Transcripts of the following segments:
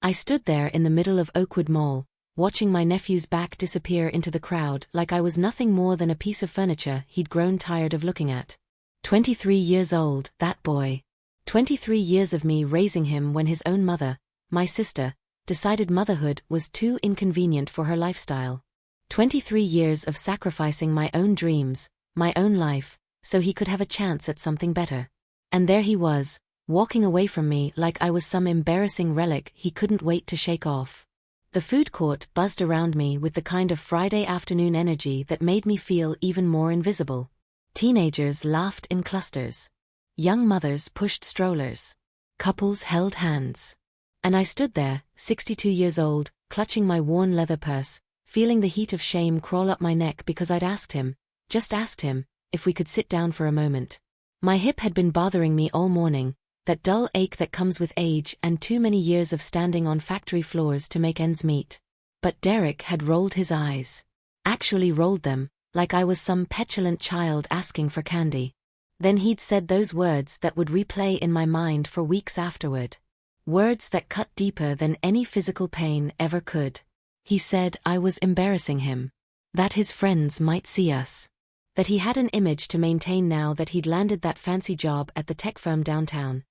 I stood there in the middle of Oakwood Mall, watching my nephew's back disappear into the crowd like I was nothing more than a piece of furniture he'd grown tired of looking at. 23 years old, that boy. 23 years of me raising him when his own mother, my sister, decided motherhood was too inconvenient for her lifestyle. 23 years of sacrificing my own dreams, my own life, so he could have a chance at something better. And there he was, walking away from me like I was some embarrassing relic he couldn't wait to shake off. The food court buzzed around me with the kind of Friday afternoon energy that made me feel even more invisible. Teenagers laughed in clusters. Young mothers pushed strollers. Couples held hands. And I stood there, 62 years old, clutching my worn leather purse, feeling the heat of shame crawl up my neck because I'd just asked him, if we could sit down for a moment. My hip had been bothering me all morning, that dull ache that comes with age and too many years of standing on factory floors to make ends meet. But Derek had rolled his eyes. Actually rolled them, like I was some petulant child asking for candy. Then he'd said those words that would replay in my mind for weeks afterward. Words that cut deeper than any physical pain ever could. He said I was embarrassing him. That his friends might see us. That he had an image to maintain now that he'd landed that fancy job at the tech firm downtown.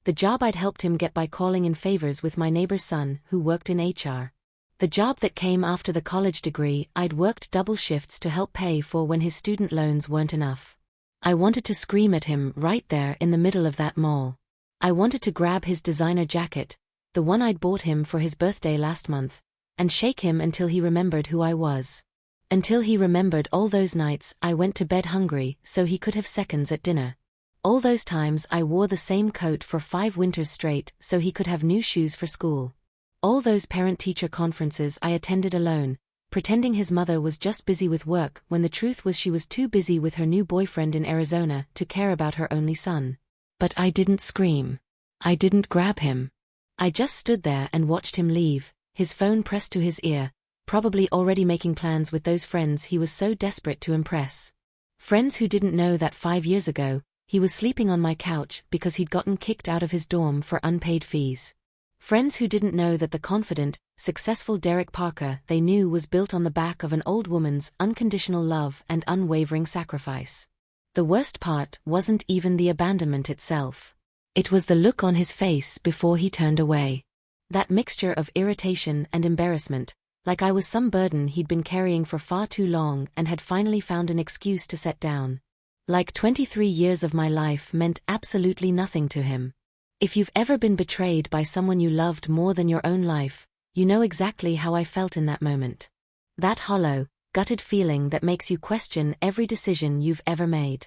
The job I'd helped him get by calling in favors with my neighbor's son who worked in HR. The job that came after the college degree I'd worked double shifts to help pay for when his student loans weren't enough. I wanted to scream at him right there in the middle of that mall. I wanted to grab his designer jacket, the one I'd bought him for his birthday last month, and shake him until he remembered who I was. Until he remembered all those nights I went to bed hungry so he could have seconds at dinner. All those times I wore the same coat for 5 winters straight so he could have new shoes for school. All those parent-teacher conferences I attended alone, pretending his mother was just busy with work when the truth was she was too busy with her new boyfriend in Arizona to care about her only son. But I didn't scream. I didn't grab him. I just stood there and watched him leave, his phone pressed to his ear, probably already making plans with those friends he was so desperate to impress. Friends who didn't know that 5 years ago, he was sleeping on my couch because he'd gotten kicked out of his dorm for unpaid fees. Friends who didn't know that the confident, successful Derek Parker they knew was built on the back of an old woman's unconditional love and unwavering sacrifice. The worst part wasn't even the abandonment itself. It was the look on his face before he turned away. That mixture of irritation and embarrassment, like I was some burden he'd been carrying for far too long and had finally found an excuse to set down. Like 23 years of my life meant absolutely nothing to him. If you've ever been betrayed by someone you loved more than your own life, you know exactly how I felt in that moment. That hollow, gutted feeling that makes you question every decision you've ever made.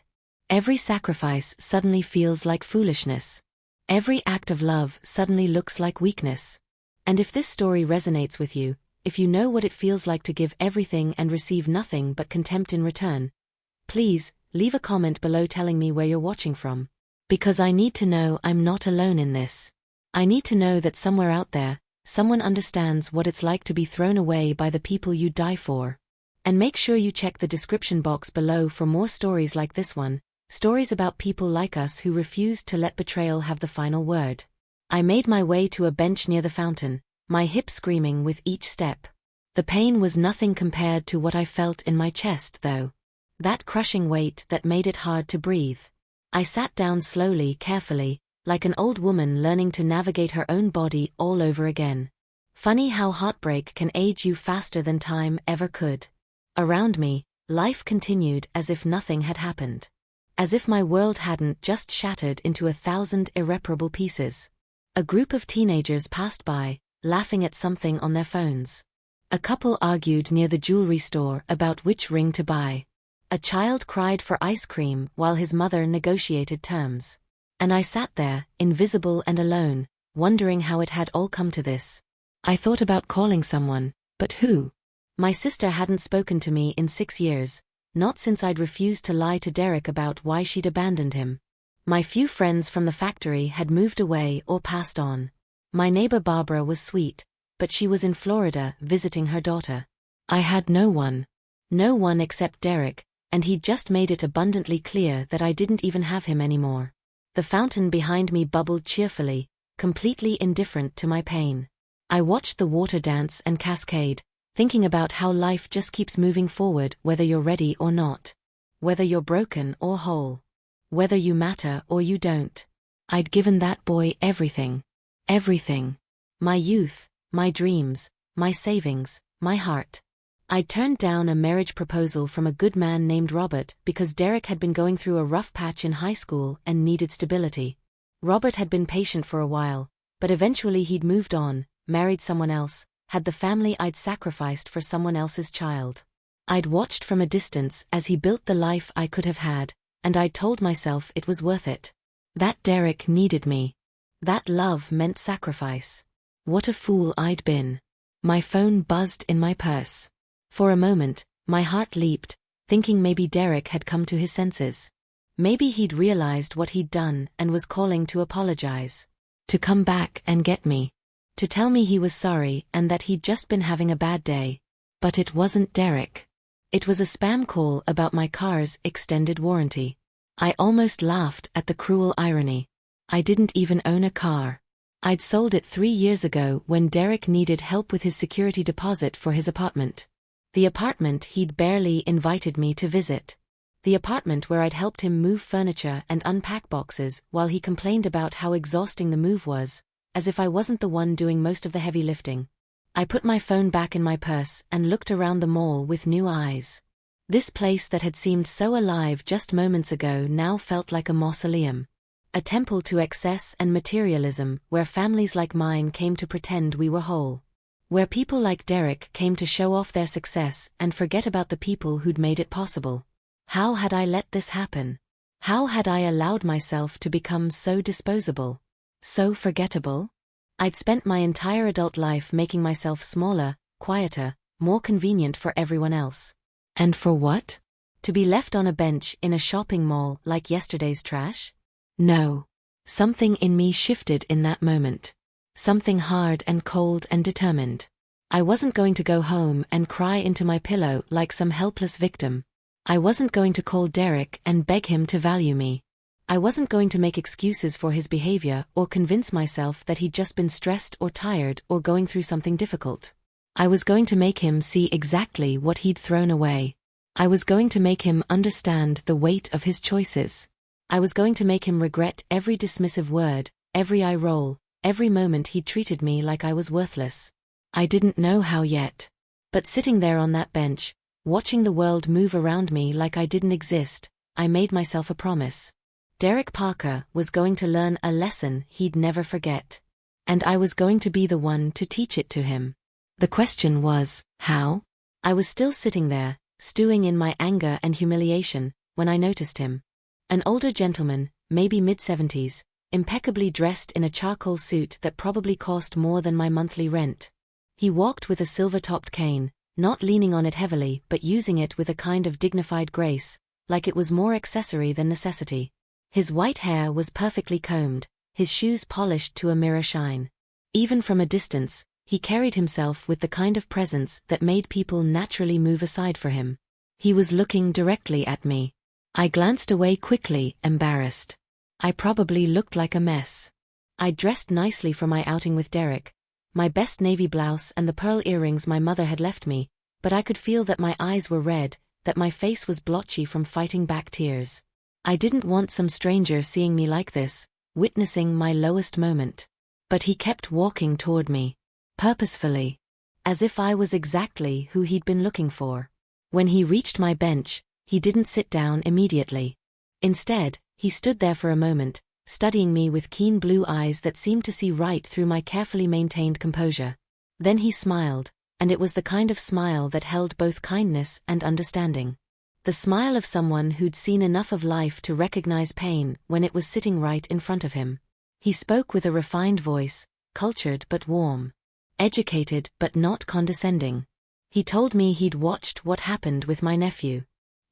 Every sacrifice suddenly feels like foolishness. Every act of love suddenly looks like weakness. And if this story resonates with you, if you know what it feels like to give everything and receive nothing but contempt in return, please, leave a comment below telling me where you're watching from. Because I need to know I'm not alone in this. I need to know that somewhere out there, someone understands what it's like to be thrown away by the people you die for. And make sure you check the description box below for more stories like this one, stories about people like us who refused to let betrayal have the final word. I made my way to a bench near the fountain, my hip screaming with each step. The pain was nothing compared to what I felt in my chest, though. That crushing weight that made it hard to breathe. I sat down slowly, carefully, like an old woman learning to navigate her own body all over again. Funny how heartbreak can age you faster than time ever could. Around me, life continued as if nothing had happened. As if my world hadn't just shattered into 1,000 irreparable pieces. A group of teenagers passed by, laughing at something on their phones. A couple argued near the jewelry store about which ring to buy. A child cried for ice cream while his mother negotiated terms. And I sat there, invisible and alone, wondering how it had all come to this. I thought about calling someone, but who? My sister hadn't spoken to me in 6 years, not since I'd refused to lie to Derek about why she'd abandoned him. My few friends from the factory had moved away or passed on. My neighbor Barbara was sweet, but she was in Florida visiting her daughter. I had no one. No one except Derek, and he'd just made it abundantly clear that I didn't even have him anymore. The fountain behind me bubbled cheerfully, completely indifferent to my pain. I watched the water dance and cascade, thinking about how life just keeps moving forward whether you're ready or not. Whether you're broken or whole. Whether you matter or you don't. I'd given that boy everything. Everything. My youth, my dreams, my savings, my heart. I'd turned down a marriage proposal from a good man named Robert because Derek had been going through a rough patch in high school and needed stability. Robert had been patient for a while, but eventually he'd moved on, married someone else, had the family I'd sacrificed for someone else's child. I'd watched from a distance as he built the life I could have had, and I'd told myself it was worth it. That Derek needed me. That love meant sacrifice. What a fool I'd been. My phone buzzed in my purse. For a moment, my heart leaped, thinking maybe Derek had come to his senses. Maybe he'd realized what he'd done and was calling to apologize. To come back and get me. To tell me he was sorry and that he'd just been having a bad day. But it wasn't Derek. It was a spam call about my car's extended warranty. I almost laughed at the cruel irony. I didn't even own a car. I'd sold it 3 years ago when Derek needed help with his security deposit for his apartment. The apartment he'd barely invited me to visit. The apartment where I'd helped him move furniture and unpack boxes while he complained about how exhausting the move was, as if I wasn't the one doing most of the heavy lifting. I put my phone back in my purse and looked around the mall with new eyes. This place that had seemed so alive just moments ago now felt like a mausoleum. A temple to excess and materialism where families like mine came to pretend we were whole. Where people like Derek came to show off their success and forget about the people who'd made it possible. How had I let this happen? How had I allowed myself to become so disposable? So forgettable? I'd spent my entire adult life making myself smaller, quieter, more convenient for everyone else. And for what? To be left on a bench in a shopping mall like yesterday's trash? No. Something in me shifted in that moment. Something hard and cold and determined. I wasn't going to go home and cry into my pillow like some helpless victim. I wasn't going to call Derek and beg him to value me. I wasn't going to make excuses for his behavior or convince myself that he'd just been stressed or tired or going through something difficult. I was going to make him see exactly what he'd thrown away. I was going to make him understand the weight of his choices. I was going to make him regret every dismissive word, every eye roll, every moment he treated me like I was worthless. I didn't know how yet. But sitting there on that bench, watching the world move around me like I didn't exist, I made myself a promise. Derek Parker was going to learn a lesson he'd never forget. And I was going to be the one to teach it to him. The question was, how? I was still sitting there, stewing in my anger and humiliation, when I noticed him. An older gentleman, maybe mid-70s, impeccably dressed in a charcoal suit that probably cost more than my monthly rent. He walked with a silver-topped cane, not leaning on it heavily but using it with a kind of dignified grace, like it was more accessory than necessity. His white hair was perfectly combed, his shoes polished to a mirror shine. Even from a distance, he carried himself with the kind of presence that made people naturally move aside for him. He was looking directly at me. I glanced away quickly, embarrassed. I probably looked like a mess. I dressed nicely for my outing with Derek, my best navy blouse and the pearl earrings my mother had left me, but I could feel that my eyes were red, that my face was blotchy from fighting back tears. I didn't want some stranger seeing me like this, witnessing my lowest moment. But he kept walking toward me. Purposefully. As if I was exactly who he'd been looking for. When he reached my bench, he didn't sit down immediately. Instead, he stood there for a moment, studying me with keen blue eyes that seemed to see right through my carefully maintained composure. Then he smiled, and it was the kind of smile that held both kindness and understanding. The smile of someone who'd seen enough of life to recognize pain when it was sitting right in front of him. He spoke with a refined voice, cultured but warm. Educated but not condescending. He told me he'd watched what happened with my nephew.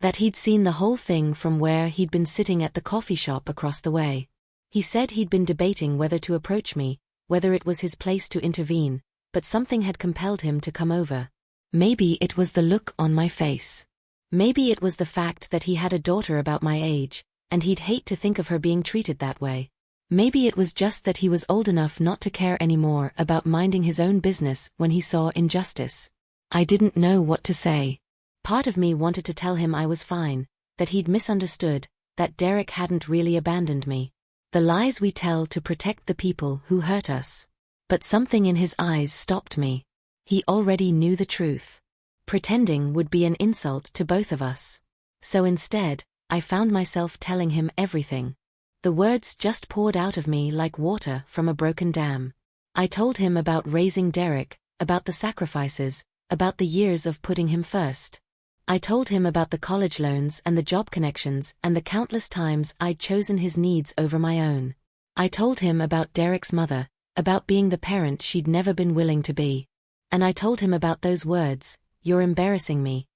That he'd seen the whole thing from where he'd been sitting at the coffee shop across the way. He said he'd been debating whether to approach me, whether it was his place to intervene, but something had compelled him to come over. Maybe it was the look on my face. Maybe it was the fact that he had a daughter about my age, and he'd hate to think of her being treated that way. Maybe it was just that he was old enough not to care anymore about minding his own business when he saw injustice. I didn't know what to say. Part of me wanted to tell him I was fine, that he'd misunderstood, that Derek hadn't really abandoned me. The lies we tell to protect the people who hurt us. But something in his eyes stopped me. He already knew the truth. Pretending would be an insult to both of us. So instead, I found myself telling him everything. The words just poured out of me like water from a broken dam. I told him about raising Derek, about the sacrifices, about the years of putting him first. I told him about the college loans and the job connections and the countless times I'd chosen his needs over my own. I told him about Derek's mother, about being the parent she'd never been willing to be. And I told him about those words, "You're embarrassing me,"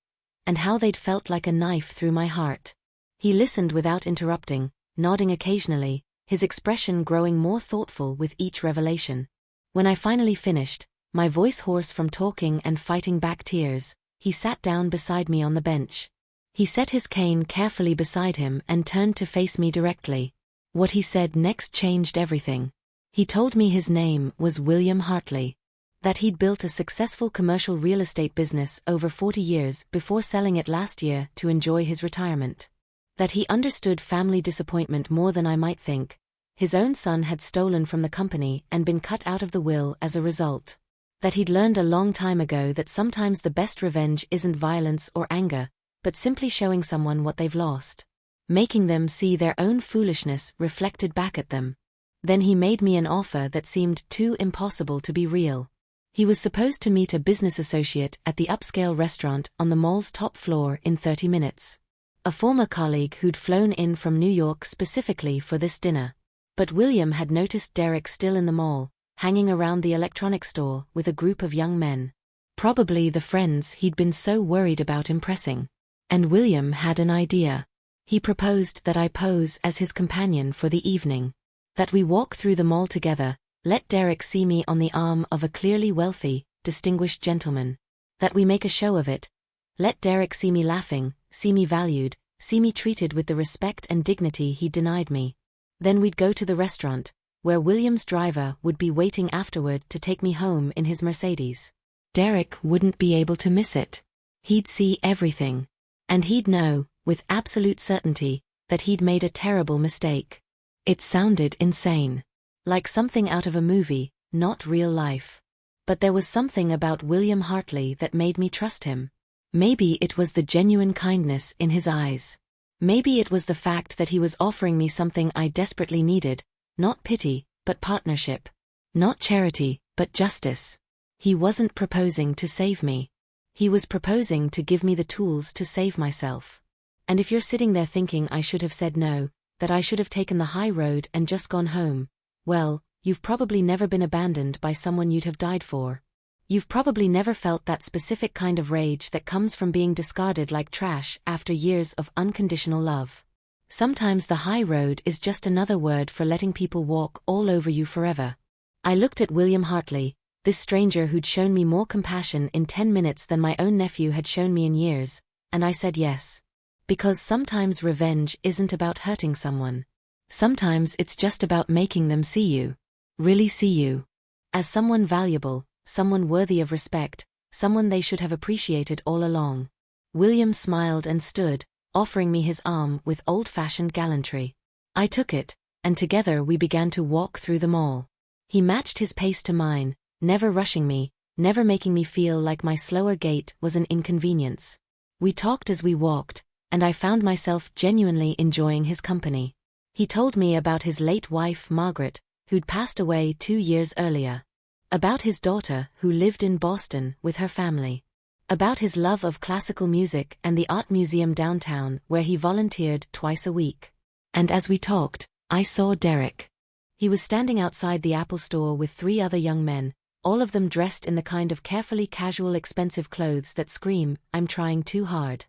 and how they'd felt like a knife through my heart. He listened without interrupting, nodding occasionally, his expression growing more thoughtful with each revelation. When I finally finished, my voice hoarse from talking and fighting back tears, he sat down beside me on the bench. He set his cane carefully beside him and turned to face me directly. What he said next changed everything. He told me his name was William Hartley. That he'd built a successful commercial real estate business over 40 years before selling it last year to enjoy his retirement. That he understood family disappointment more than I might think. His own son had stolen from the company and been cut out of the will as a result. That he'd learned a long time ago that sometimes the best revenge isn't violence or anger, but simply showing someone what they've lost. Making them see their own foolishness reflected back at them. Then he made me an offer that seemed too impossible to be real. He was supposed to meet a business associate at the upscale restaurant on the mall's top floor in 30 minutes. A former colleague who'd flown in from New York specifically for this dinner. But William had noticed Derek still in the mall, hanging around the electronics store with a group of young men. Probably the friends he'd been so worried about impressing. And William had an idea. He proposed that I pose as his companion for the evening. That we walk through the mall together, let Derek see me on the arm of a clearly wealthy, distinguished gentleman. That we make a show of it. Let Derek see me laughing, see me valued, see me treated with the respect and dignity he denied me. Then we'd go to the restaurant, where William's driver would be waiting afterward to take me home in his Mercedes. Derek wouldn't be able to miss it. He'd see everything. And he'd know, with absolute certainty, that he'd made a terrible mistake. It sounded insane. Like something out of a movie, not real life. But there was something about William Hartley that made me trust him. Maybe it was the genuine kindness in his eyes. Maybe it was the fact that he was offering me something I desperately needed, not pity, but partnership. Not charity, but justice. He wasn't proposing to save me. He was proposing to give me the tools to save myself. And if you're sitting there thinking I should have said no, that I should have taken the high road and just gone home, well, you've probably never been abandoned by someone you'd have died for. You've probably never felt that specific kind of rage that comes from being discarded like trash after years of unconditional love. Sometimes the high road is just another word for letting people walk all over you forever. I looked at William Hartley, this stranger who'd shown me more compassion in 10 minutes than my own nephew had shown me in years, and I said yes. Because sometimes revenge isn't about hurting someone. Sometimes it's just about making them see you. Really see you. As someone valuable, someone worthy of respect, someone they should have appreciated all along. William smiled and stood, offering me his arm with old-fashioned gallantry. I took it, and together we began to walk through the mall. He matched his pace to mine, never rushing me, never making me feel like my slower gait was an inconvenience. We talked as we walked, and I found myself genuinely enjoying his company. He told me about his late wife, Margaret, who'd passed away 2 years earlier. About his daughter, who lived in Boston with her family. About his love of classical music and the art museum downtown where he volunteered twice a week. And as we talked, I saw Derek. He was standing outside the Apple store with 3 other young men, all of them dressed in the kind of carefully casual expensive clothes that scream, "I'm trying too hard."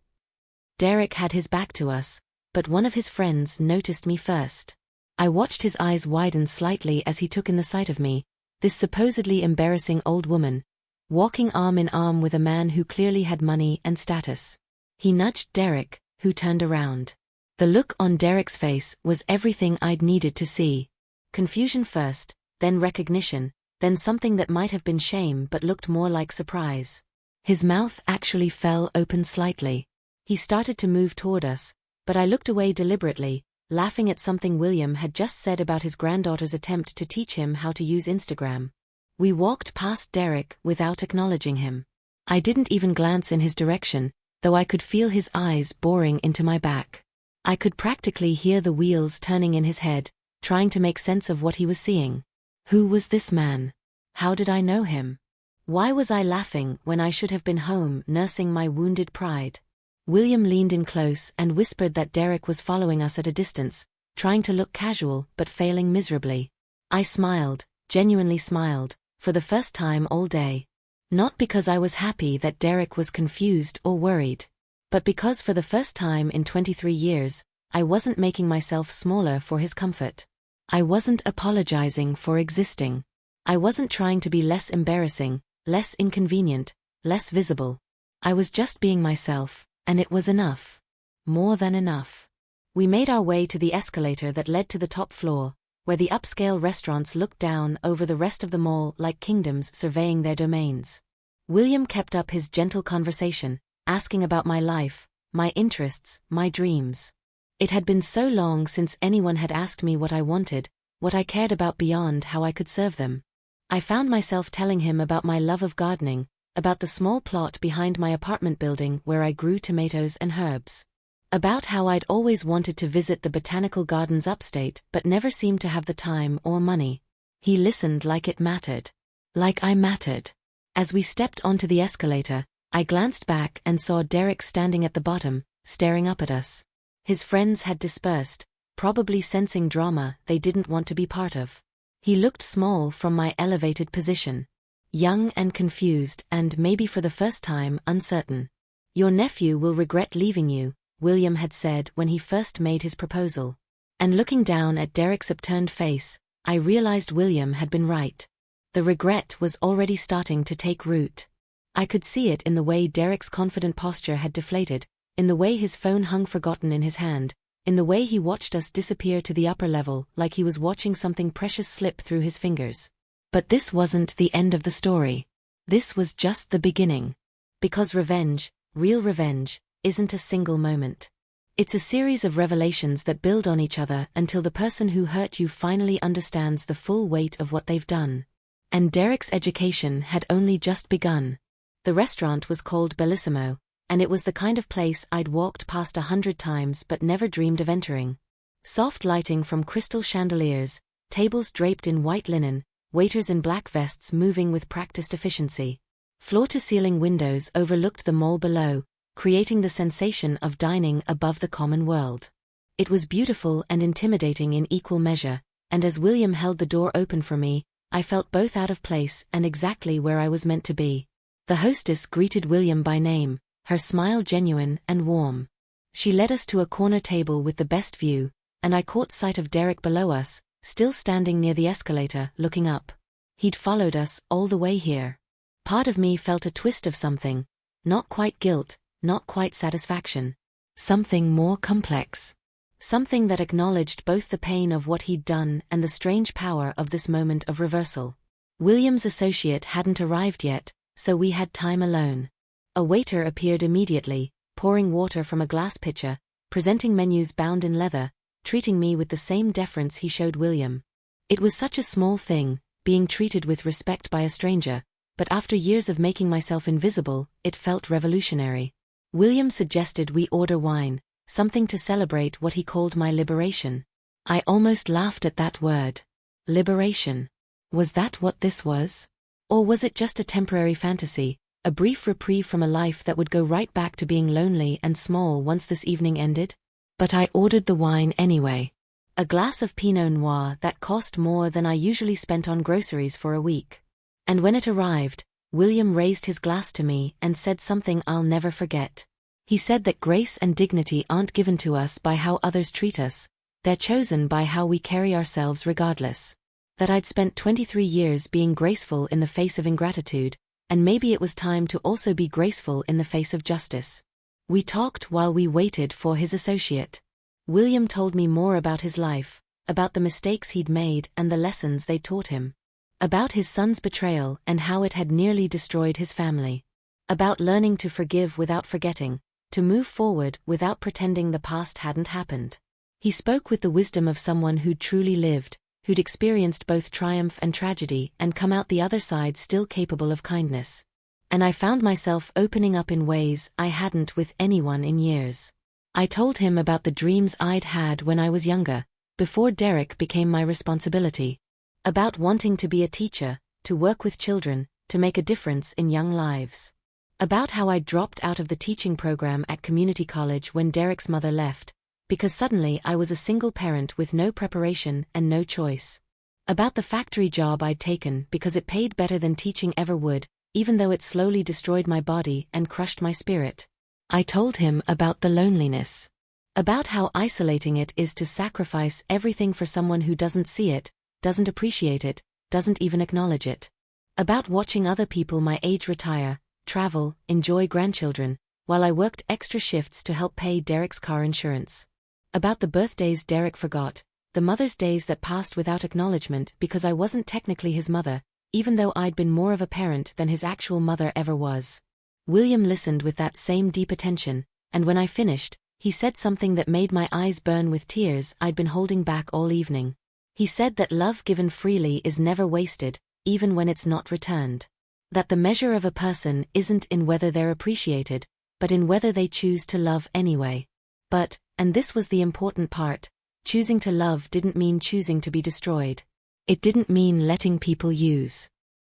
Derek had his back to us, but one of his friends noticed me first. I watched his eyes widen slightly as he took in the sight of me, this supposedly embarrassing old woman, walking arm in arm with a man who clearly had money and status. He nudged Derek, who turned around. The look on Derek's face was everything I'd needed to see. Confusion first, then recognition, then something that might have been shame but looked more like surprise. His mouth actually fell open slightly. He started to move toward us, but I looked away deliberately, laughing at something William had just said about his granddaughter's attempt to teach him how to use Instagram. We walked past Derek without acknowledging him. I didn't even glance in his direction, though I could feel his eyes boring into my back. I could practically hear the wheels turning in his head, trying to make sense of what he was seeing. Who was this man? How did I know him? Why was I laughing when I should have been home nursing my wounded pride? William leaned in close and whispered that Derek was following us at a distance, trying to look casual but failing miserably. I smiled, genuinely smiled, for the first time all day. Not because I was happy that Derek was confused or worried, but because for the first time in 23 years, I wasn't making myself smaller for his comfort. I wasn't apologizing for existing. I wasn't trying to be less embarrassing, less inconvenient, less visible. I was just being myself, and it was enough. More than enough. We made our way to the escalator that led to the top floor, where the upscale restaurants looked down over the rest of the mall like kingdoms surveying their domains. William kept up his gentle conversation, asking about my life, my interests, my dreams. It had been so long since anyone had asked me what I wanted, what I cared about beyond how I could serve them. I found myself telling him about my love of gardening, about the small plot behind my apartment building where I grew tomatoes and herbs. About how I'd always wanted to visit the botanical gardens upstate but never seemed to have the time or money. He listened like it mattered. Like I mattered. As we stepped onto the escalator, I glanced back and saw Derek standing at the bottom, staring up at us. His friends had dispersed, probably sensing drama they didn't want to be part of. He looked small from my elevated position. Young and confused and, maybe for the first time, uncertain. "Your nephew will regret leaving you," William had said when he first made his proposal. And looking down at Derek's upturned face, I realized William had been right. The regret was already starting to take root. I could see it in the way Derek's confident posture had deflated, in the way his phone hung forgotten in his hand, in the way he watched us disappear to the upper level like he was watching something precious slip through his fingers. But this wasn't the end of the story. This was just the beginning. Because revenge, real revenge, isn't a single moment. It's a series of revelations that build on each other until the person who hurt you finally understands the full weight of what they've done. And Derek's education had only just begun. The restaurant was called Bellissimo, and it was the kind of place I'd walked past 100 times but never dreamed of entering. Soft lighting from crystal chandeliers, tables draped in white linen, waiters in black vests moving with practiced efficiency. Floor-to-ceiling windows overlooked the mall below, creating the sensation of dining above the common world. It was beautiful and intimidating in equal measure, and as William held the door open for me, I felt both out of place and exactly where I was meant to be. The hostess greeted William by name, her smile genuine and warm. She led us to a corner table with the best view, and I caught sight of Derek below us, still standing near the escalator, looking up. He'd followed us all the way here. Part of me felt a twist of something, not quite guilt, not quite satisfaction. Something more complex. Something that acknowledged both the pain of what he'd done and the strange power of this moment of reversal. William's associate hadn't arrived yet, so we had time alone. A waiter appeared immediately, pouring water from a glass pitcher, presenting menus bound in leather, treating me with the same deference he showed William. It was such a small thing, being treated with respect by a stranger, but after years of making myself invisible, it felt revolutionary. William suggested we order wine, something to celebrate what he called my liberation. I almost laughed at that word. Liberation. Was that what this was? Or was it just a temporary fantasy, a brief reprieve from a life that would go right back to being lonely and small once this evening ended? But I ordered the wine anyway. A glass of Pinot Noir that cost more than I usually spent on groceries for a week. And when it arrived, William raised his glass to me and said something I'll never forget. He said that grace and dignity aren't given to us by how others treat us, they're chosen by how we carry ourselves regardless. That I'd spent 23 years being graceful in the face of ingratitude, and maybe it was time to also be graceful in the face of justice. We talked while we waited for his associate. William told me more about his life, about the mistakes he'd made and the lessons they taught him. About his son's betrayal and how it had nearly destroyed his family. About learning to forgive without forgetting, to move forward without pretending the past hadn't happened. He spoke with the wisdom of someone who'd truly lived, who'd experienced both triumph and tragedy and come out the other side still capable of kindness. And I found myself opening up in ways I hadn't with anyone in years. I told him about the dreams I'd had when I was younger, before Derek became my responsibility. About wanting to be a teacher, to work with children, to make a difference in young lives. About how I dropped out of the teaching program at community college when Derek's mother left, because suddenly I was a single parent with no preparation and no choice. About the factory job I'd taken because it paid better than teaching ever would, even though it slowly destroyed my body and crushed my spirit. I told him about the loneliness. About how isolating it is to sacrifice everything for someone who doesn't see it, doesn't appreciate it, doesn't even acknowledge it. About watching other people my age retire, travel, enjoy grandchildren, while I worked extra shifts to help pay Derek's car insurance. About the birthdays Derek forgot, the Mother's Days that passed without acknowledgement because I wasn't technically his mother, even though I'd been more of a parent than his actual mother ever was. William listened with that same deep attention, and when I finished, he said something that made my eyes burn with tears I'd been holding back all evening. He said that love given freely is never wasted, even when it's not returned. That the measure of a person isn't in whether they're appreciated, but in whether they choose to love anyway. But, and this was the important part, choosing to love didn't mean choosing to be destroyed. It didn't mean letting people use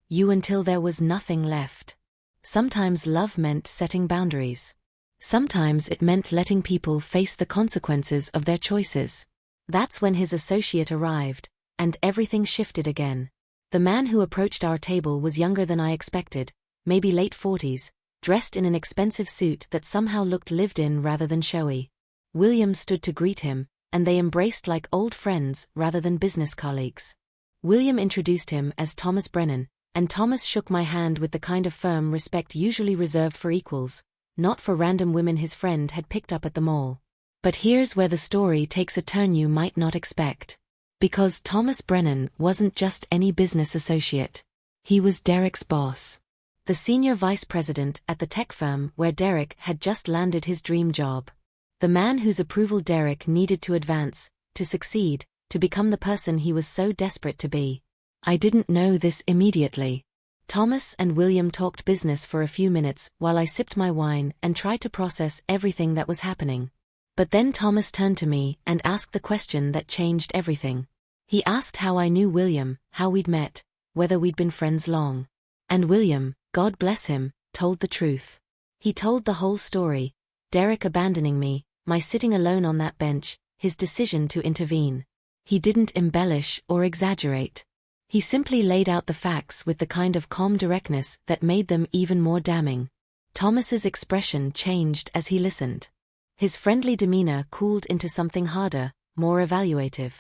you until there was nothing left. Sometimes love meant setting boundaries. Sometimes it meant letting people face the consequences of their choices. That's when his associate arrived, and everything shifted again. The man who approached our table was younger than I expected, maybe late 40s, dressed in an expensive suit that somehow looked lived in rather than showy. William stood to greet him, and they embraced like old friends rather than business colleagues. William introduced him as Thomas Brennan, and Thomas shook my hand with the kind of firm respect usually reserved for equals, not for random women his friend had picked up at the mall. But here's where the story takes a turn you might not expect. Because Thomas Brennan wasn't just any business associate. He was Derek's boss. The senior vice president at the tech firm where Derek had just landed his dream job. The man whose approval Derek needed to advance, to succeed, to become the person he was so desperate to be. I didn't know this immediately. Thomas and William talked business for a few minutes while I sipped my wine and tried to process everything that was happening. But then Thomas turned to me and asked the question that changed everything. He asked how I knew William, how we'd met, whether we'd been friends long. And William, God bless him, told the truth. He told the whole story, Derek abandoning me, my sitting alone on that bench, his decision to intervene. He didn't embellish or exaggerate. He simply laid out the facts with the kind of calm directness that made them even more damning. Thomas's expression changed as he listened. His friendly demeanor cooled into something harder, more evaluative.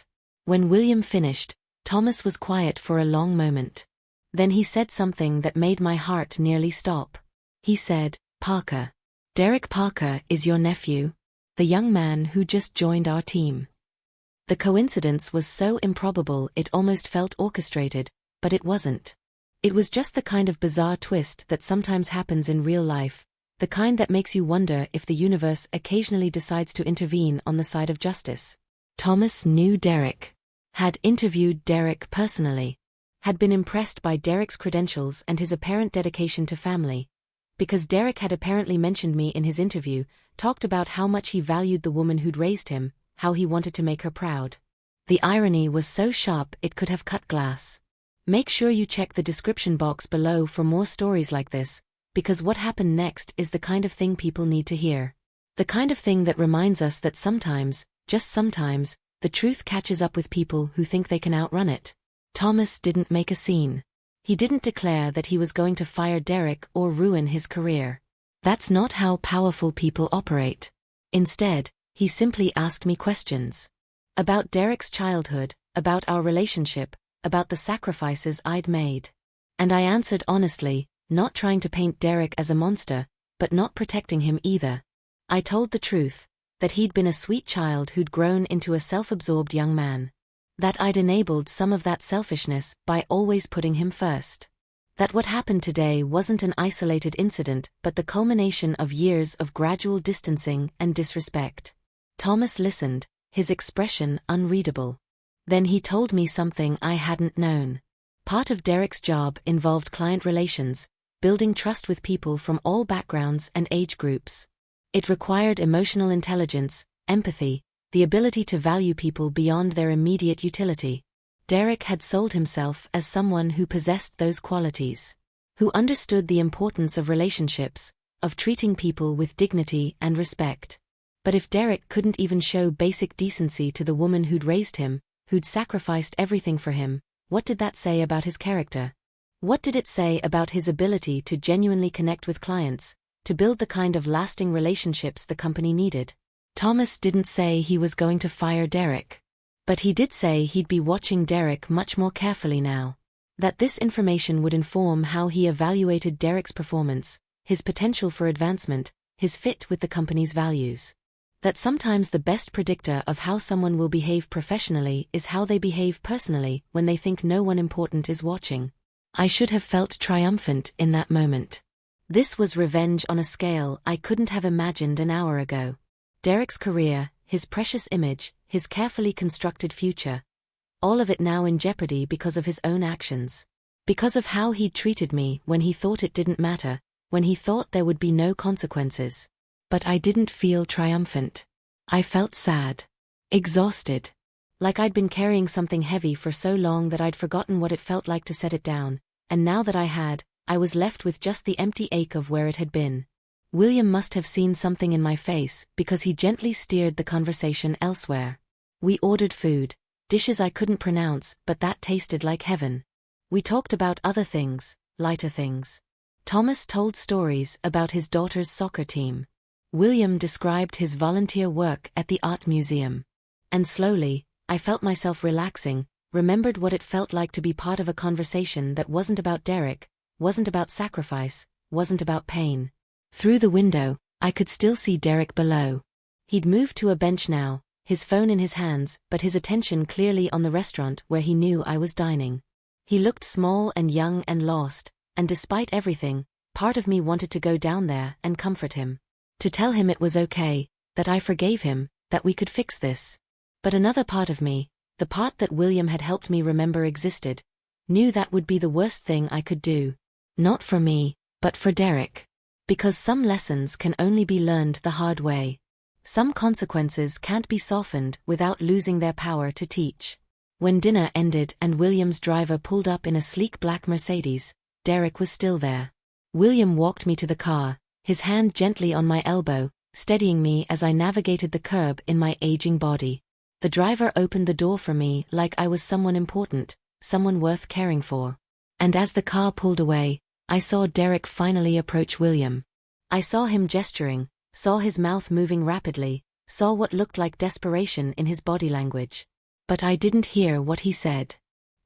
When William finished, Thomas was quiet for a long moment. Then he said something that made my heart nearly stop. He said, Parker. Derek Parker is your nephew? The young man who just joined our team. The coincidence was so improbable it almost felt orchestrated, but it wasn't. It was just the kind of bizarre twist that sometimes happens in real life, the kind that makes you wonder if the universe occasionally decides to intervene on the side of justice. Thomas knew Derek. Had interviewed Derek personally. Had been impressed by Derek's credentials and his apparent dedication to family. Because Derek had apparently mentioned me in his interview, talked about how much he valued the woman who'd raised him, how he wanted to make her proud. The irony was so sharp it could have cut glass. Make sure you check the description box below for more stories like this, because what happened next is the kind of thing people need to hear. The kind of thing that reminds us that sometimes, just sometimes, the truth catches up with people who think they can outrun it. Thomas didn't make a scene. He didn't declare that he was going to fire Derek or ruin his career. That's not how powerful people operate. Instead, he simply asked me questions. About Derek's childhood, about our relationship, about the sacrifices I'd made. And I answered honestly, not trying to paint Derek as a monster, but not protecting him either. I told the truth, that he'd been a sweet child who'd grown into a self-absorbed young man. That I'd enabled some of that selfishness by always putting him first. That what happened today wasn't an isolated incident but the culmination of years of gradual distancing and disrespect. Thomas listened, his expression unreadable. Then he told me something I hadn't known. Part of Derek's job involved client relations, building trust with people from all backgrounds and age groups. It required emotional intelligence, empathy, the ability to value people beyond their immediate utility. Derek had sold himself as someone who possessed those qualities, who understood the importance of relationships, of treating people with dignity and respect. But if Derek couldn't even show basic decency to the woman who'd raised him, who'd sacrificed everything for him, what did that say about his character? What did it say about his ability to genuinely connect with clients, to build the kind of lasting relationships the company needed? Thomas didn't say he was going to fire Derek. But he did say he'd be watching Derek much more carefully now. That this information would inform how he evaluated Derek's performance, his potential for advancement, his fit with the company's values. That sometimes the best predictor of how someone will behave professionally is how they behave personally when they think no one important is watching. I should have felt triumphant in that moment. This was revenge on a scale I couldn't have imagined an hour ago. Derek's career, his precious image, his carefully constructed future, all of it now in jeopardy because of his own actions. Because of how he'd treated me when he thought it didn't matter, when he thought there would be no consequences. But I didn't feel triumphant. I felt sad. Exhausted. Like I'd been carrying something heavy for so long that I'd forgotten what it felt like to set it down, and now that I had, I was left with just the empty ache of where it had been. William must have seen something in my face because he gently steered the conversation elsewhere. We ordered food, dishes I couldn't pronounce but that tasted like heaven. We talked about other things, lighter things. Thomas told stories about his daughter's soccer team. William described his volunteer work at the art museum. And slowly, I felt myself relaxing, remembered what it felt like to be part of a conversation that wasn't about Derek, wasn't about sacrifice, wasn't about pain. Through the window, I could still see Derek below. He'd moved to a bench now, his phone in his hands, but his attention clearly on the restaurant where he knew I was dining. He looked small and young and lost, and despite everything, part of me wanted to go down there and comfort him. To tell him it was okay, that I forgave him, that we could fix this. But another part of me, the part that William had helped me remember existed, knew that would be the worst thing I could do. Not for me, but for Derek. Because some lessons can only be learned the hard way. Some consequences can't be softened without losing their power to teach. When dinner ended and William's driver pulled up in a sleek black Mercedes, Derek was still there. William walked me to the car, his hand gently on my elbow, steadying me as I navigated the curb in my aging body. The driver opened the door for me like I was someone important, someone worth caring for. And as the car pulled away, I saw Derek finally approach William. I saw him gesturing, saw his mouth moving rapidly, saw what looked like desperation in his body language. But I didn't hear what he said.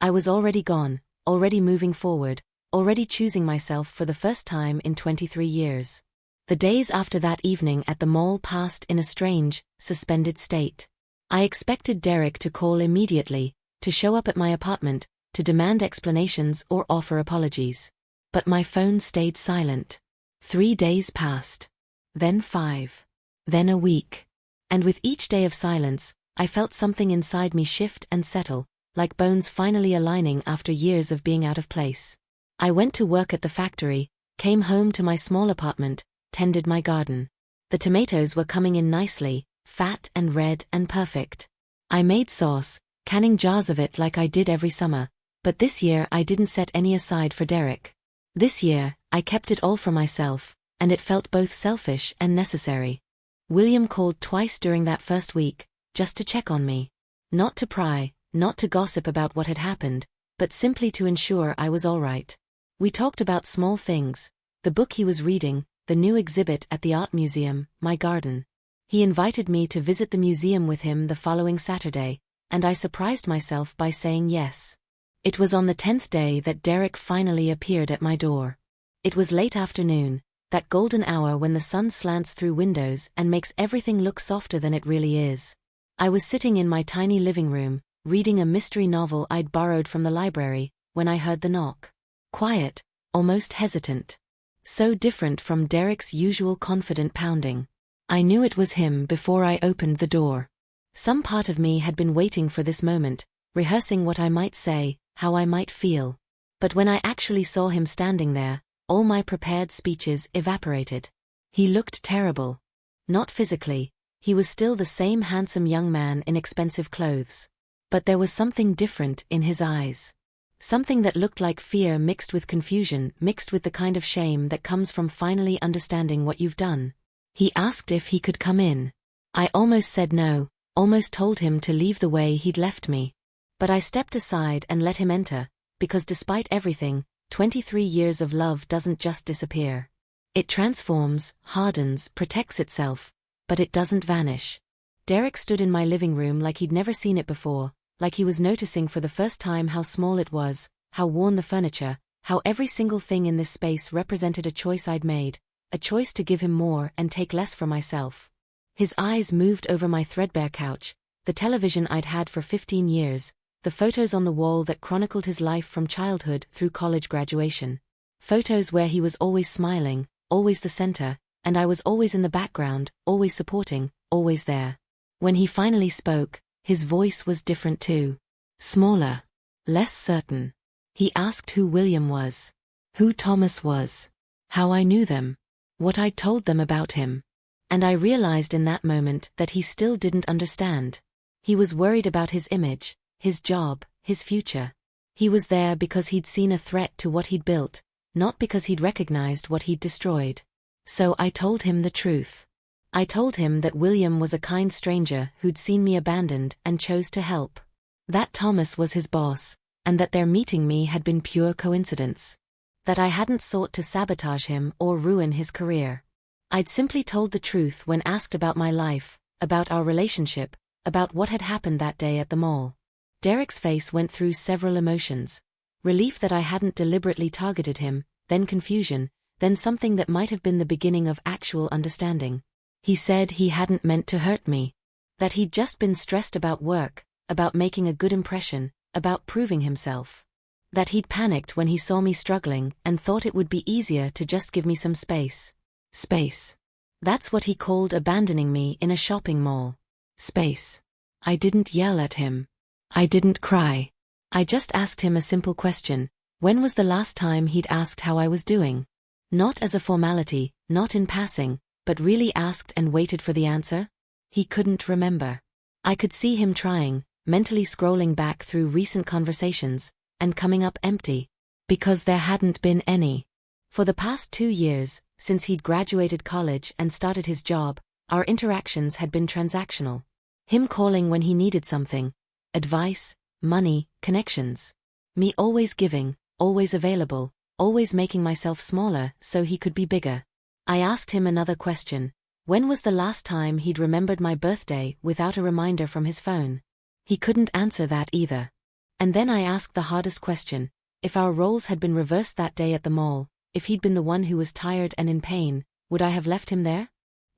I was already gone, already moving forward, already choosing myself for the first time in 23 years. The days after that evening at the mall passed in a strange, suspended state. I expected Derek to call immediately, to show up at my apartment, to demand explanations or offer apologies. But my phone stayed silent. 3 days passed. Then 5. Then a week. And with each day of silence, I felt something inside me shift and settle, like bones finally aligning after years of being out of place. I went to work at the factory, came home to my small apartment, tended my garden. The tomatoes were coming in nicely, fat and red and perfect. I made sauce, canning jars of it like I did every summer, but this year I didn't set any aside for Derek. This year, I kept it all for myself, and it felt both selfish and necessary. William called twice during that first week, just to check on me. Not to pry, not to gossip about what had happened, but simply to ensure I was all right. We talked about small things, the book he was reading, the new exhibit at the art museum, my garden. He invited me to visit the museum with him the following Saturday, and I surprised myself by saying yes. It was on the 10th day that Derek finally appeared at my door. It was late afternoon, that golden hour when the sun slants through windows and makes everything look softer than it really is. I was sitting in my tiny living room, reading a mystery novel I'd borrowed from the library, when I heard the knock. Quiet, almost hesitant. So different from Derek's usual confident pounding. I knew it was him before I opened the door. Some part of me had been waiting for this moment, rehearsing what I might say, how I might feel. But when I actually saw him standing there, all my prepared speeches evaporated. He looked terrible. Not physically, he was still the same handsome young man in expensive clothes. But there was something different in his eyes. Something that looked like fear mixed with confusion, mixed with the kind of shame that comes from finally understanding what you've done. He asked if he could come in. I almost said no, almost told him to leave the way he'd left me. But I stepped aside and let him enter, because despite everything, 23 years of love doesn't just disappear. It transforms, hardens, protects itself, but it doesn't vanish. Derek stood in my living room like he'd never seen it before, like he was noticing for the first time how small it was, how worn the furniture, how every single thing in this space represented a choice I'd made, a choice to give him more and take less for myself. His eyes moved over my threadbare couch, the television I'd had for 15 years, the photos on the wall that chronicled his life from childhood through college graduation. Photos where he was always smiling, always the center, and I was always in the background, always supporting, always there. When he finally spoke, his voice was different too. Smaller. Less certain. He asked who William was. Who Thomas was. How I knew them. What I'd told them about him. And I realized in that moment that he still didn't understand. He was worried about his image, his job, his future. He was there because he'd seen a threat to what he'd built, not because he'd recognized what he'd destroyed. So I told him the truth. I told him that William was a kind stranger who'd seen me abandoned and chose to help. That Thomas was his boss, and that their meeting me had been pure coincidence. That I hadn't sought to sabotage him or ruin his career. I'd simply told the truth when asked about my life, about our relationship, about what had happened that day at the mall. Derek's face went through several emotions. Relief that I hadn't deliberately targeted him, then confusion, then something that might have been the beginning of actual understanding. He said he hadn't meant to hurt me. That he'd just been stressed about work, about making a good impression, about proving himself. That he'd panicked when he saw me struggling and thought it would be easier to just give me some space. Space. That's what he called abandoning me in a shopping mall. Space. I didn't yell at him. I didn't cry. I just asked him a simple question. When was the last time he'd asked how I was doing? Not as a formality, not in passing, but really asked and waited for the answer? He couldn't remember. I could see him trying, mentally scrolling back through recent conversations, and coming up empty. Because there hadn't been any. For the past 2 years, since he'd graduated college and started his job, our interactions had been transactional. Him calling when he needed something. Advice, money, connections. Me always giving, always available, always making myself smaller so he could be bigger. I asked him another question. When was the last time he'd remembered my birthday without a reminder from his phone? He couldn't answer that either. And then I asked the hardest question. If our roles had been reversed that day at the mall, if he'd been the one who was tired and in pain, would I have left him there?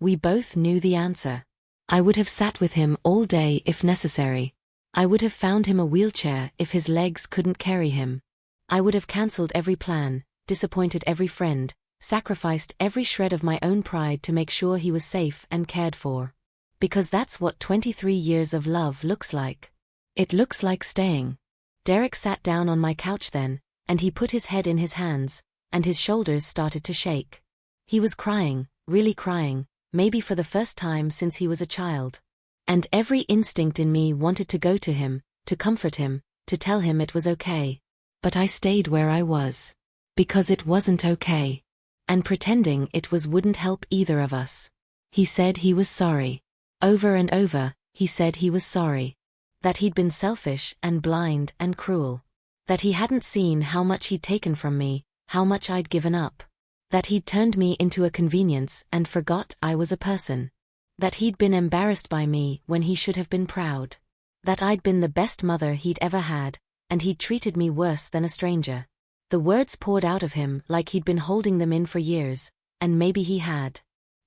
We both knew the answer. I would have sat with him all day if necessary. I would have found him a wheelchair if his legs couldn't carry him. I would have cancelled every plan, disappointed every friend, sacrificed every shred of my own pride to make sure he was safe and cared for. Because that's what 23 years of love looks like. It looks like staying. Derek sat down on my couch then, and he put his head in his hands, and his shoulders started to shake. He was crying, really crying, maybe for the first time since he was a child. And every instinct in me wanted to go to him, to comfort him, to tell him it was okay. But I stayed where I was. Because it wasn't okay. And pretending it was wouldn't help either of us. He said he was sorry. Over and over, he said he was sorry. That he'd been selfish and blind and cruel. That he hadn't seen how much he'd taken from me, how much I'd given up. That he'd turned me into a convenience and forgot I was a person. That he'd been embarrassed by me when he should have been proud. That I'd been the best mother he'd ever had, and he'd treated me worse than a stranger. The words poured out of him like he'd been holding them in for years, and maybe he had.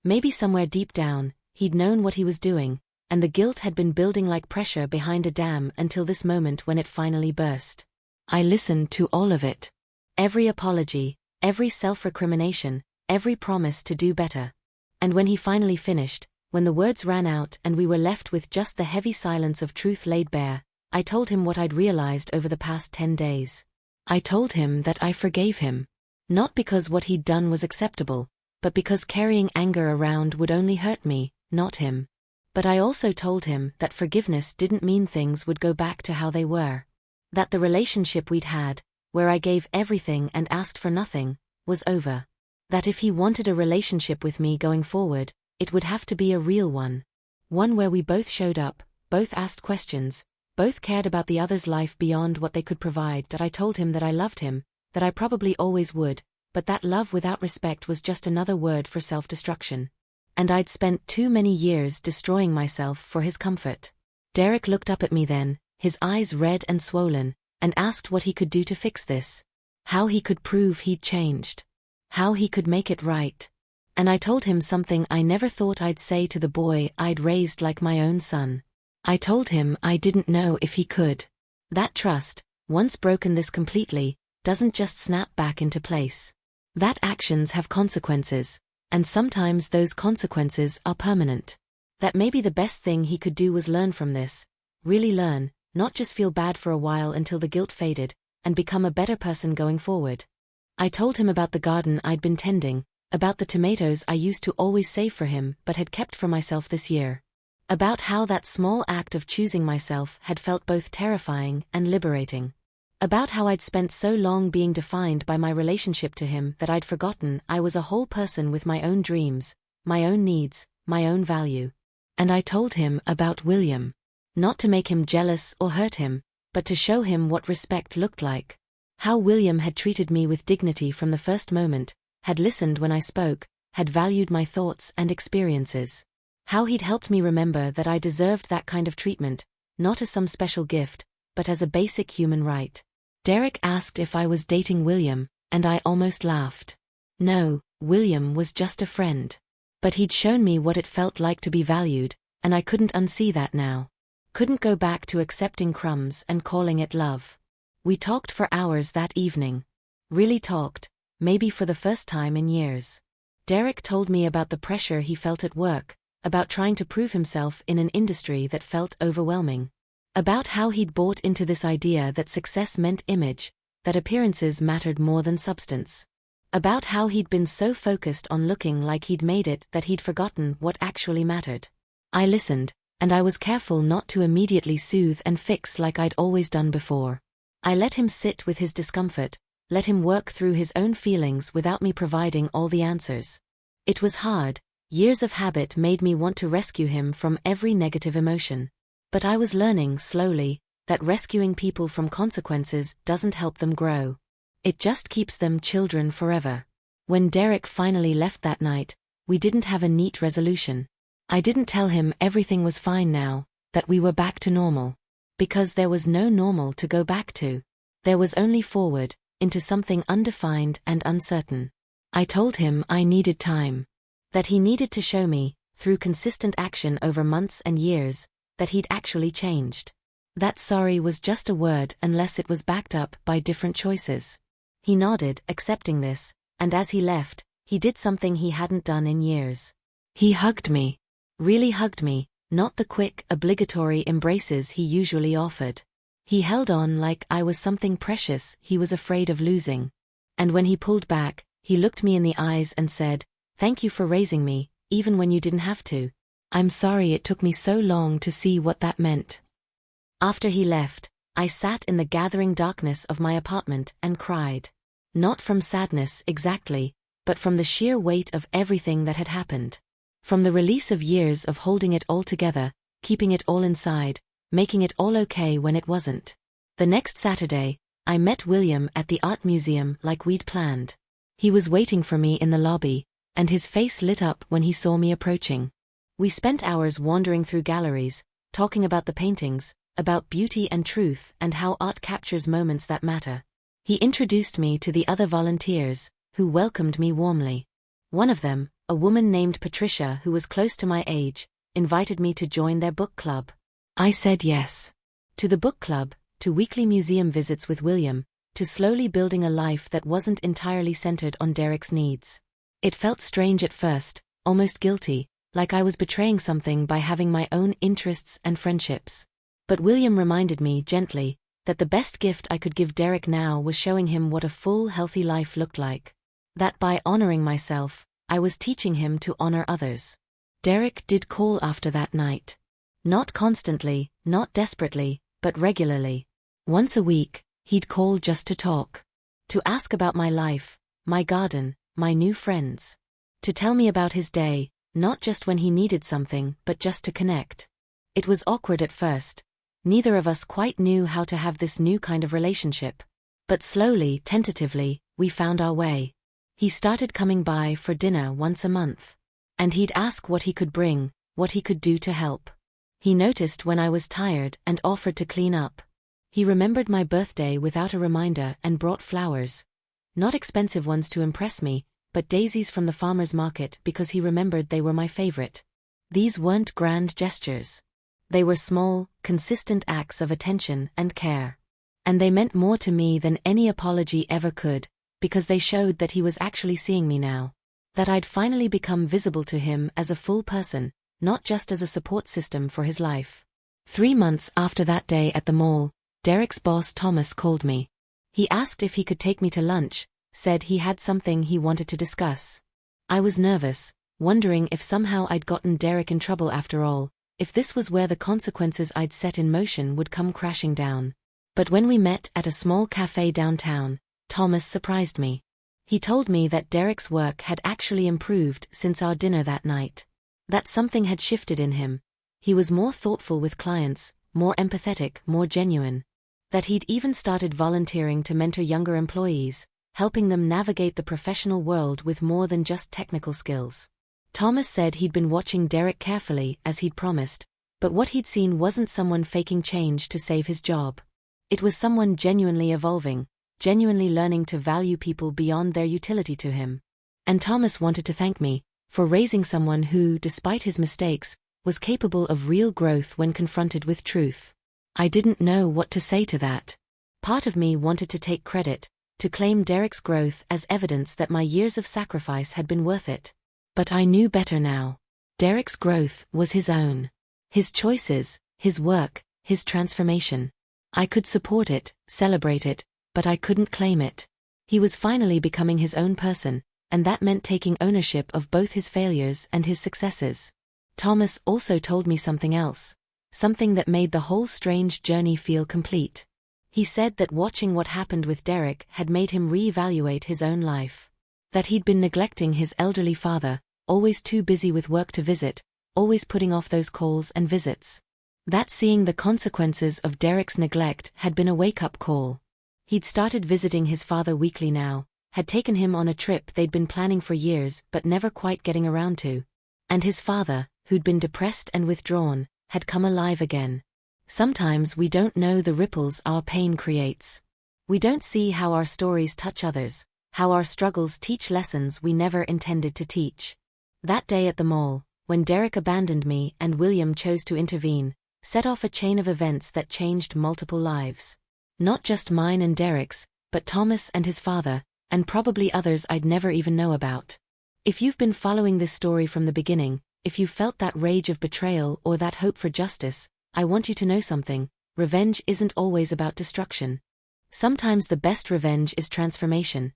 Maybe somewhere deep down, he'd known what he was doing, and the guilt had been building like pressure behind a dam until this moment when it finally burst. I listened to all of it. Every apology, every self-recrimination, every promise to do better. And when he finally finished, when the words ran out and we were left with just the heavy silence of truth laid bare, I told him what I'd realized over the past 10 days. I told him that I forgave him. Not because what he'd done was acceptable, but because carrying anger around would only hurt me, not him. But I also told him that forgiveness didn't mean things would go back to how they were. That the relationship we'd had, where I gave everything and asked for nothing, was over. That if he wanted a relationship with me going forward, it would have to be a real one. One where we both showed up, both asked questions, both cared about the other's life beyond what they could provide. That I told him that I loved him, that I probably always would, but that love without respect was just another word for self-destruction. And I'd spent too many years destroying myself for his comfort. Derek looked up at me then, his eyes red and swollen, and asked what he could do to fix this. How he could prove he'd changed. How he could make it right. And I told him something I never thought I'd say to the boy I'd raised like my own son. I told him I didn't know if he could. That trust, once broken this completely, doesn't just snap back into place. That actions have consequences, and sometimes those consequences are permanent. That maybe the best thing he could do was learn from this. Really learn, not just feel bad for a while until the guilt faded, and become a better person going forward. I told him about the garden I'd been tending, about the tomatoes I used to always save for him but had kept for myself this year. About how that small act of choosing myself had felt both terrifying and liberating. About how I'd spent so long being defined by my relationship to him that I'd forgotten I was a whole person with my own dreams, my own needs, my own value. And I told him about William. Not to make him jealous or hurt him, but to show him what respect looked like. How William had treated me with dignity from the first moment, had listened when I spoke, had valued my thoughts and experiences. How he'd helped me remember that I deserved that kind of treatment, not as some special gift, but as a basic human right. Derek asked if I was dating William, and I almost laughed. No, William was just a friend. But he'd shown me what it felt like to be valued, and I couldn't unsee that now. Couldn't go back to accepting crumbs and calling it love. We talked for hours that evening. Really talked, maybe for the first time in years. Derek told me about the pressure he felt at work, about trying to prove himself in an industry that felt overwhelming. About how he'd bought into this idea that success meant image, that appearances mattered more than substance. About how he'd been so focused on looking like he'd made it that he'd forgotten what actually mattered. I listened, and I was careful not to immediately soothe and fix like I'd always done before. I let him sit with his discomfort, let him work through his own feelings without me providing all the answers. It was hard. Years of habit made me want to rescue him from every negative emotion. But I was learning slowly that rescuing people from consequences doesn't help them grow. It just keeps them children forever. When Derek finally left that night, we didn't have a neat resolution. I didn't tell him everything was fine now, that we were back to normal. Because there was no normal to go back to. There was only forward, into something undefined and uncertain. I told him I needed time. That he needed to show me, through consistent action over months and years, that he'd actually changed. That sorry was just a word unless it was backed up by different choices. He nodded, accepting this, and as he left, he did something he hadn't done in years. He hugged me. Really hugged me, not the quick, obligatory embraces he usually offered. He held on like I was something precious he was afraid of losing. And when he pulled back, he looked me in the eyes and said, "Thank you for raising me, even when you didn't have to. I'm sorry it took me so long to see what that meant." After he left, I sat in the gathering darkness of my apartment and cried. Not from sadness exactly, but from the sheer weight of everything that had happened. From the release of years of holding it all together, keeping it all inside, making it all okay when it wasn't. The next Saturday, I met William at the art museum like we'd planned. He was waiting for me in the lobby, and his face lit up when he saw me approaching. We spent hours wandering through galleries, talking about the paintings, about beauty and truth and how art captures moments that matter. He introduced me to the other volunteers, who welcomed me warmly. One of them, a woman named Patricia who was close to my age, invited me to join their book club. I said yes. To the book club, to weekly museum visits with William, to slowly building a life that wasn't entirely centered on Derek's needs. It felt strange at first, almost guilty, like I was betraying something by having my own interests and friendships. But William reminded me gently that the best gift I could give Derek now was showing him what a full, healthy life looked like. That by honoring myself, I was teaching him to honor others. Derek did call after that night. Not constantly, not desperately, but regularly. Once a week, he'd call just to talk. To ask about my life, my garden, my new friends. To tell me about his day, not just when he needed something, but just to connect. It was awkward at first. Neither of us quite knew how to have this new kind of relationship. But slowly, tentatively, we found our way. He started coming by for dinner once a month. And he'd ask what he could bring, what he could do to help. He noticed when I was tired and offered to clean up. He remembered my birthday without a reminder and brought flowers. Not expensive ones to impress me, but daisies from the farmer's market because he remembered they were my favorite. These weren't grand gestures. They were small, consistent acts of attention and care. And they meant more to me than any apology ever could, because they showed that he was actually seeing me now. That I'd finally become visible to him as a full person, not just as a support system for his life. 3 months after that day at the mall, Derek's boss Thomas called me. He asked if he could take me to lunch, said he had something he wanted to discuss. I was nervous, wondering if somehow I'd gotten Derek in trouble after all, if this was where the consequences I'd set in motion would come crashing down. But when we met at a small cafe downtown, Thomas surprised me. He told me that Derek's work had actually improved since our dinner that night. That something had shifted in him. He was more thoughtful with clients, more empathetic, more genuine. That he'd even started volunteering to mentor younger employees, helping them navigate the professional world with more than just technical skills. Thomas said he'd been watching Derek carefully, as he'd promised, but what he'd seen wasn't someone faking change to save his job. It was someone genuinely evolving, genuinely learning to value people beyond their utility to him. And Thomas wanted to thank me for raising someone who, despite his mistakes, was capable of real growth when confronted with truth. I didn't know what to say to that. Part of me wanted to take credit, to claim Derek's growth as evidence that my years of sacrifice had been worth it. But I knew better now. Derek's growth was his own. His choices, his work, his transformation. I could support it, celebrate it, but I couldn't claim it. He was finally becoming his own person, and that meant taking ownership of both his failures and his successes. Thomas also told me something else, something that made the whole strange journey feel complete. He said that watching what happened with Derek had made him reevaluate his own life. That he'd been neglecting his elderly father, always too busy with work to visit, always putting off those calls and visits. That seeing the consequences of Derek's neglect had been a wake-up call. He'd started visiting his father weekly now, had taken him on a trip they'd been planning for years but never quite getting around to. And his father, who'd been depressed and withdrawn, had come alive again. Sometimes we don't know the ripples our pain creates. We don't see how our stories touch others, how our struggles teach lessons we never intended to teach. That day at the mall, when Derek abandoned me and William chose to intervene, set off a chain of events that changed multiple lives. Not just mine and Derek's, but Thomas and his father, and probably others I'd never even know about. If you've been following this story from the beginning, if you felt that rage of betrayal or that hope for justice, I want you to know something: revenge isn't always about destruction. Sometimes the best revenge is transformation.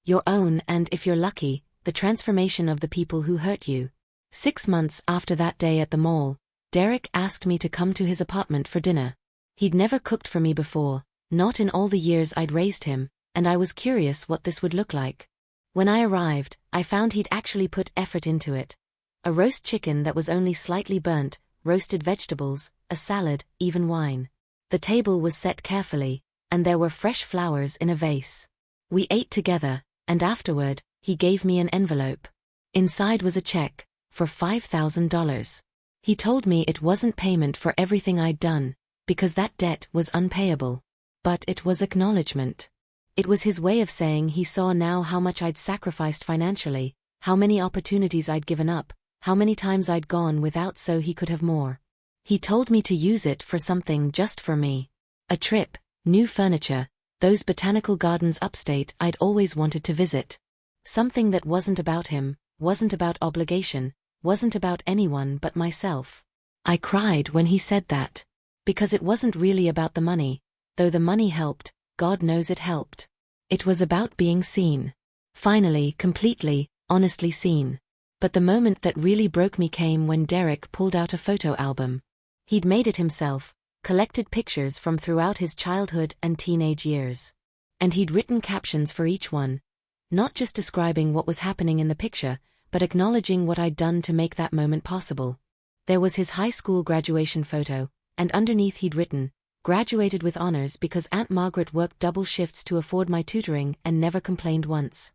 Your own and, if you're lucky, the transformation of the people who hurt you. 6 months after that day at the mall, Derek asked me to come to his apartment for dinner. He'd never cooked for me before, not in all the years I'd raised him, and I was curious what this would look like. When I arrived, I found he'd actually put effort into it. A roast chicken that was only slightly burnt, roasted vegetables, a salad, even wine. The table was set carefully, and there were fresh flowers in a vase. We ate together, and afterward, he gave me an envelope. Inside was a check for $5,000. He told me it wasn't payment for everything I'd done, because that debt was unpayable. But it was acknowledgement. It was his way of saying he saw now how much I'd sacrificed financially, how many opportunities I'd given up, how many times I'd gone without so he could have more. He told me to use it for something just for me. A trip, new furniture, those botanical gardens upstate I'd always wanted to visit. Something that wasn't about him, wasn't about obligation, wasn't about anyone but myself. I cried when he said that. Because it wasn't really about the money, though the money helped, God knows it helped. It was about being seen. Finally, completely, honestly seen. But the moment that really broke me came when Derek pulled out a photo album. He'd made it himself, collected pictures from throughout his childhood and teenage years. And he'd written captions for each one, not just describing what was happening in the picture, but acknowledging what I'd done to make that moment possible. There was his high school graduation photo, and underneath he'd written, "Graduated with honors because Aunt Margaret worked double shifts to afford my tutoring and never complained once."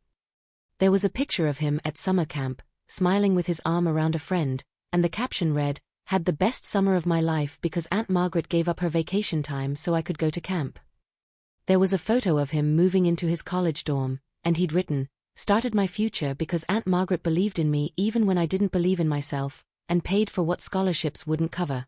There was a picture of him at summer camp, smiling with his arm around a friend, and the caption read, "Had the best summer of my life because Aunt Margaret gave up her vacation time so I could go to camp." There was a photo of him moving into his college dorm, and he'd written, "Started my future because Aunt Margaret believed in me even when I didn't believe in myself, and paid for what scholarships wouldn't cover."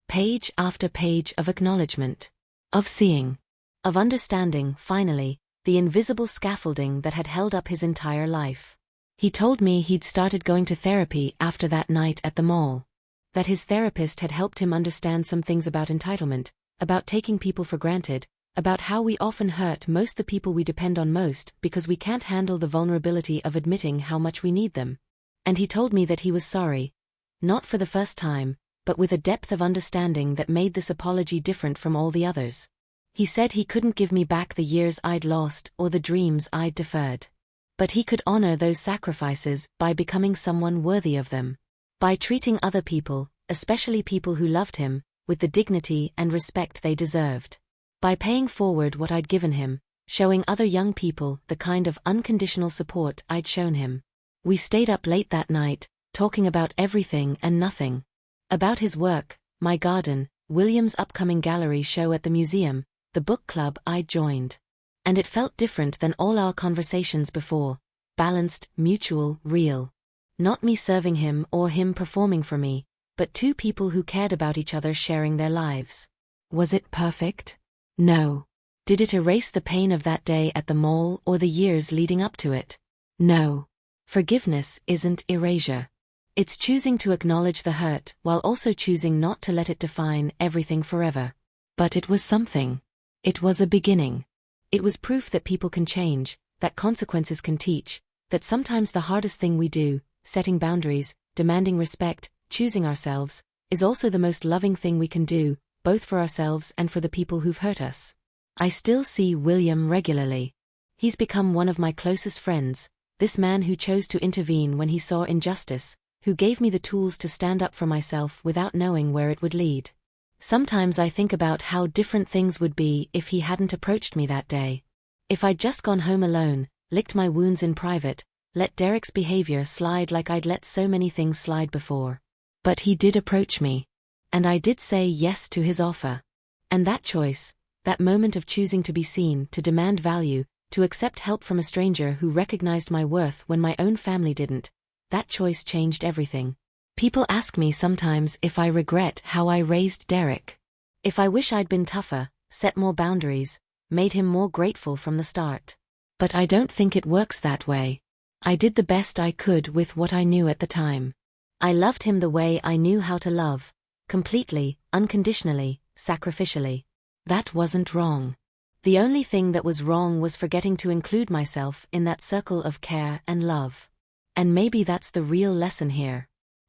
Page after page of acknowledgement. Of seeing. Of understanding, finally, the invisible scaffolding that had held up his entire life. He told me he'd started going to therapy after that night at the mall. That his therapist had helped him understand some things about entitlement, about taking people for granted, about how we often hurt the people we depend on most because we can't handle the vulnerability of admitting how much we need them. And he told me that he was sorry. Not for the first time, but with a depth of understanding that made this apology different from all the others. He said he couldn't give me back the years I'd lost or the dreams I'd deferred. But he could honor those sacrifices by becoming someone worthy of them. By treating other people, especially people who loved him, with the dignity and respect they deserved. By paying forward what I'd given him, showing other young people the kind of unconditional support I'd shown him. We stayed up late that night, talking about everything and nothing. About his work, my garden, William's upcoming gallery show at the museum, the book club I'd joined. And it felt different than all our conversations before, balanced, mutual, real. Not me serving him or him performing for me, but two people who cared about each other sharing their lives. Was it perfect? No. Did it erase the pain of that day at the mall or the years leading up to it? No. Forgiveness isn't erasure. It's choosing to acknowledge the hurt while also choosing not to let it define everything forever. But it was something. It was a beginning. It was proof that people can change, that consequences can teach, that sometimes the hardest thing we do, setting boundaries, demanding respect, choosing ourselves, is also the most loving thing we can do, both for ourselves and for the people who've hurt us. I still see William regularly. He's become one of my closest friends, this man who chose to intervene when he saw injustice, who gave me the tools to stand up for myself without knowing where it would lead. Sometimes I think about how different things would be if he hadn't approached me that day. If I'd just gone home alone, licked my wounds in private, let Derek's behavior slide like I'd let so many things slide before. But he did approach me. And I did say yes to his offer. And that choice, that moment of choosing to be seen, to demand value, to accept help from a stranger who recognized my worth when my own family didn't, that choice changed everything. People ask me sometimes if I regret how I raised Derek. If I wish I'd been tougher, set more boundaries, made him more grateful from the start. But I don't think it works that way. I did the best I could with what I knew at the time. I loved him the way I knew how to love. Completely, unconditionally, sacrificially. That wasn't wrong. The only thing that was wrong was forgetting to include myself in that circle of care and love. And maybe that's the real lesson here.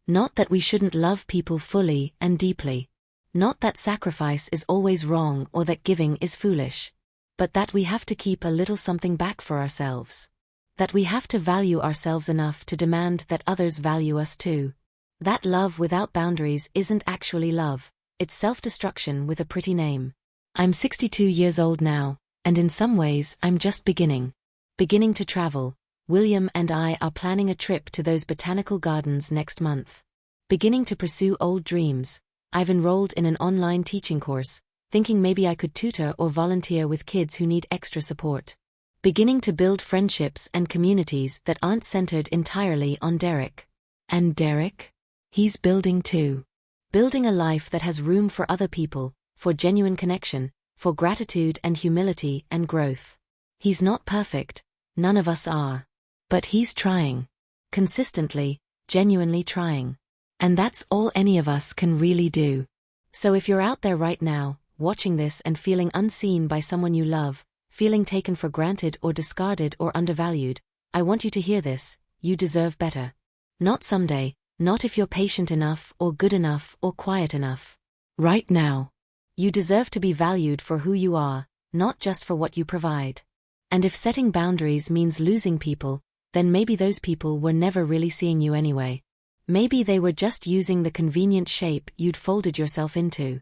Not that we shouldn't love people fully and deeply. Not that sacrifice is always wrong or that giving is foolish. But that we have to keep a little something back for ourselves. That we have to value ourselves enough to demand that others value us too. That love without boundaries isn't actually love, it's self-destruction with a pretty name. I'm 62 years old now, and in some ways I'm just beginning. Beginning to travel. William and I are planning a trip to those botanical gardens next month. Beginning to pursue old dreams. I've enrolled in an online teaching course, thinking maybe I could tutor or volunteer with kids who need extra support. Beginning to build friendships and communities that aren't centered entirely on Derek. And Derek? He's building too. Building a life that has room for other people, for genuine connection, for gratitude and humility and growth. He's not perfect, none of us are. But he's trying. Consistently, genuinely trying. And that's all any of us can really do. So if you're out there right now, watching this and feeling unseen by someone you love, feeling taken for granted or discarded or undervalued, I want you to hear this: you deserve better. Not someday, not if you're patient enough or good enough or quiet enough. Right now. You deserve to be valued for who you are, not just for what you provide. And if setting boundaries means losing people, then maybe those people were never really seeing you anyway. Maybe they were just using the convenient shape you'd folded yourself into.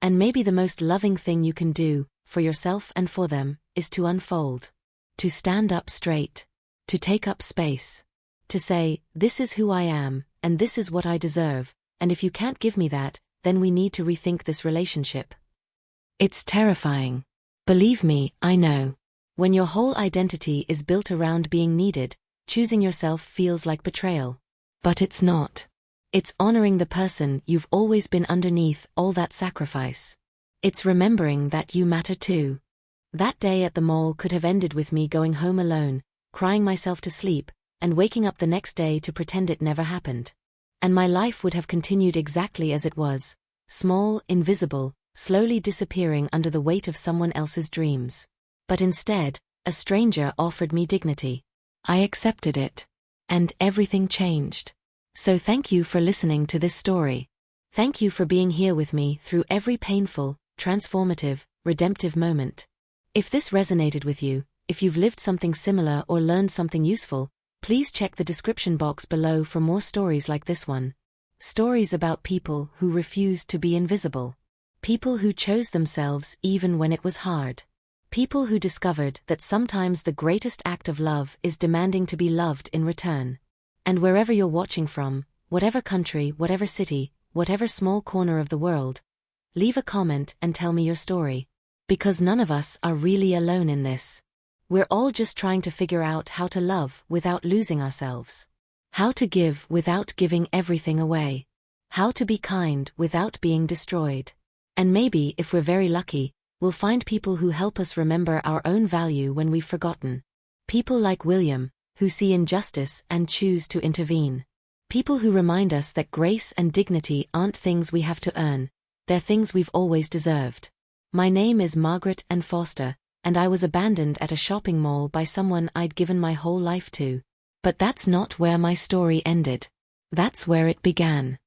And maybe the most loving thing you can do, for yourself and for them, is to unfold. To stand up straight. To take up space. To say, this is who I am, and this is what I deserve, and if you can't give me that, then we need to rethink this relationship. It's terrifying. Believe me, I know. When your whole identity is built around being needed, choosing yourself feels like betrayal. But it's not. It's honoring the person you've always been underneath all that sacrifice. It's remembering that you matter too. That day at the mall could have ended with me going home alone, crying myself to sleep, and waking up the next day to pretend it never happened. And my life would have continued exactly as it was, small, invisible, slowly disappearing under the weight of someone else's dreams. But instead, a stranger offered me dignity. I accepted it. And everything changed. So thank you for listening to this story. Thank you for being here with me through every painful, transformative, redemptive moment. If this resonated with you, if you've lived something similar or learned something useful, please check the description box below for more stories like this one. Stories about people who refused to be invisible. People who chose themselves even when it was hard. People who discovered that sometimes the greatest act of love is demanding to be loved in return. And wherever you're watching from, whatever country, whatever city, whatever small corner of the world, leave a comment and tell me your story. Because none of us are really alone in this. We're all just trying to figure out how to love without losing ourselves. How to give without giving everything away. How to be kind without being destroyed. And maybe, if we're very lucky, we'll find people who help us remember our own value when we've forgotten. People like William, who see injustice and choose to intervene. People who remind us that grace and dignity aren't things we have to earn, they're things we've always deserved. My name is Margaret Ann Foster, and I was abandoned at a shopping mall by someone I'd given my whole life to. But that's not where my story ended. That's where it began.